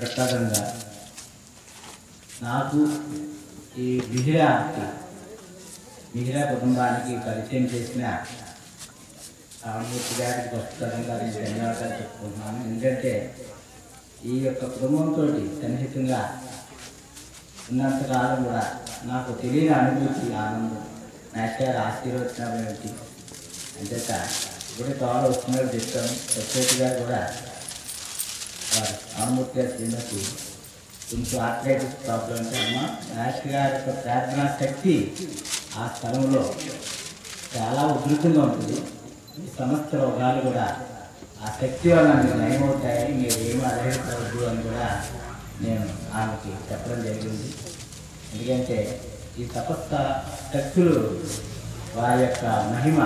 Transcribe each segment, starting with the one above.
ప్రకారంగా నాకు ఈ మిహిరా కుటుంబానికి పరిచయం చేసిన రామమూర్తి గారికి ప్రస్తుతంగా నేను ధన్యవాదాలు చెప్పుకుంటున్నాను. ఎందుకంటే ఈ యొక్క కుటుంబంతో సన్నిహితంగా ఉన్నంతకాలం కూడా నాకు తెలియని అనుభూతి, ఆనందం, నాచారు ఆశీర్వచనం ఏమిటి అంతేత ఇప్పుడే త్వరలో వస్తున్నారు చెప్తాను. ప్రత్యేకంగా కూడా వారు రామమూర్తి గారి శ్రీమతి కొంచెం ఆర్థరైటిస్ ప్రాబ్లం అంటే అమ్మ నాయక్ గారి యొక్క ప్రార్థనా శక్తి ఆ స్థలంలో చాలా ఉధృతంగా ఉంటుంది. ఈ సమస్త రోగాలు కూడా ఆ శక్తి వల్ల మీరు నయమవుతాయి, మీరు ఏమి అర్హపడద్దు అని కూడా నేను ఆమెకి చెప్పడం జరిగింది. ఎందుకంటే ఈ తపస్త శక్తులు వారి యొక్క మహిమ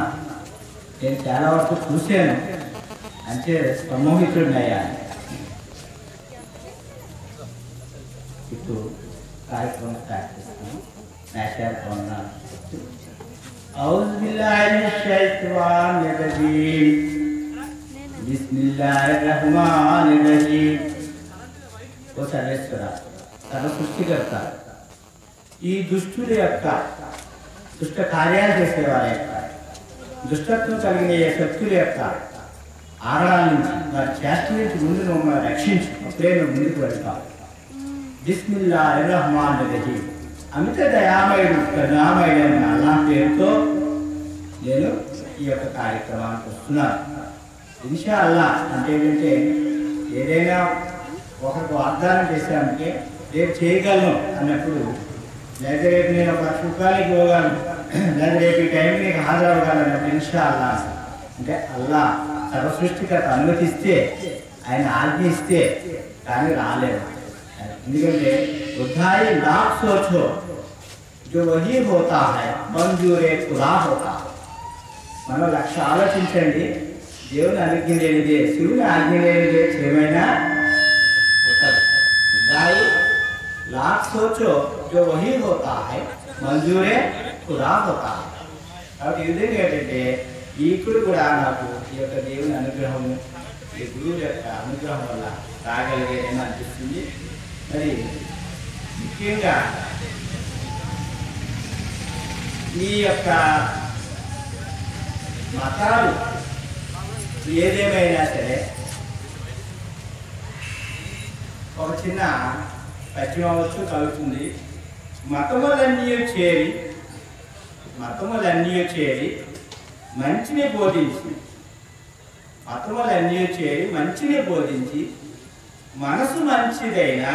నేను చాలా వరకు చూశాను, అంటే సమ్మోహితుడిని అయ్యాను. ఇప్పుడు కార్యక్రమం స్టార్ట్ చేస్తాను. నేషనల్ ప్రోగ్రామ్ औज़ बिल्लाहि मिनश शैतानिर रजीम बिस्मिल्लाहिर रहमानिर रहीम. ఓ సర్వేశ్వర, సర్వ సృష్టికర్త, ఈ దుష్టుల యొక్క దుష్ట కార్యాలు చేసేవారి యొక్క దుష్టత్వం కలిగిన ఏ శక్తుల యొక్క ఆరణాల నుంచి వారి చేష్ట నుంచి ముందు మమ్మల్ని రక్షించి అప్పుడే మేము ముందుకు వెళ్తాం. బిస్మిల్లాహిర్ రహమానిర్ రహీం. అమిత దయామయుడు కరుణామయుడైన అల్లాహ్ పేరుతో నేను ఈ యొక్క కార్యక్రమానికి వస్తున్నాను. ఇన్షా అల్లాహ్ అంటే ఏంటంటే ఏదైనా ఒకరికి వాగ్దానం చేశామంటే రేపు చేయగలను అన్నప్పుడు, లేదా రేపు నేను ఒక రూపాయలకి ఇవ్వగలను, లేదా రేపు ఈ టైంకి నీకు హాజరవ్వగలను అన్నప్పుడు ఇన్షా అల్లాహ్ అంటే అల్లాహ్ సర్వసృష్టికర్త అనుమతిస్తే, ఆయన ఆజ్ఞిస్తే కానీ రాలేదు. ఎందుకంటే बुधाई लाख सोचो जो वही होता है मंजूरे खुदा होता. మనం లక్ష ఆలోచించండి, దేవుని ఆజ్ఞ లేనిదే, శివుని ఆజ్ఞ లేనిదే ఏమైనా होता. बुधाई लाख सोचो जो वही होता है मंजूरे खुदा होता. కాబట్టి ఈ విధంగా ఏంటంటే ఇప్పుడు కూడా నాకు ఈ యొక్క దేవుని అనుగ్రహము, ఈ గురువు యొక్క అనుగ్రహం వల్ల రాగలిగేదని అనిపిస్తుంది. మరి ముఖ్యంగా ఈ యొక్క మతాలు ఏదేమైనా సరే ఒక చిన్న పద్యం అవ్వచ్చు కలుగుతుంది. మతములన్నీ చేరి మంచిని బోధించి, మతములన్నీ చేరి మంచిని బోధించి మనసు మంచిదైనా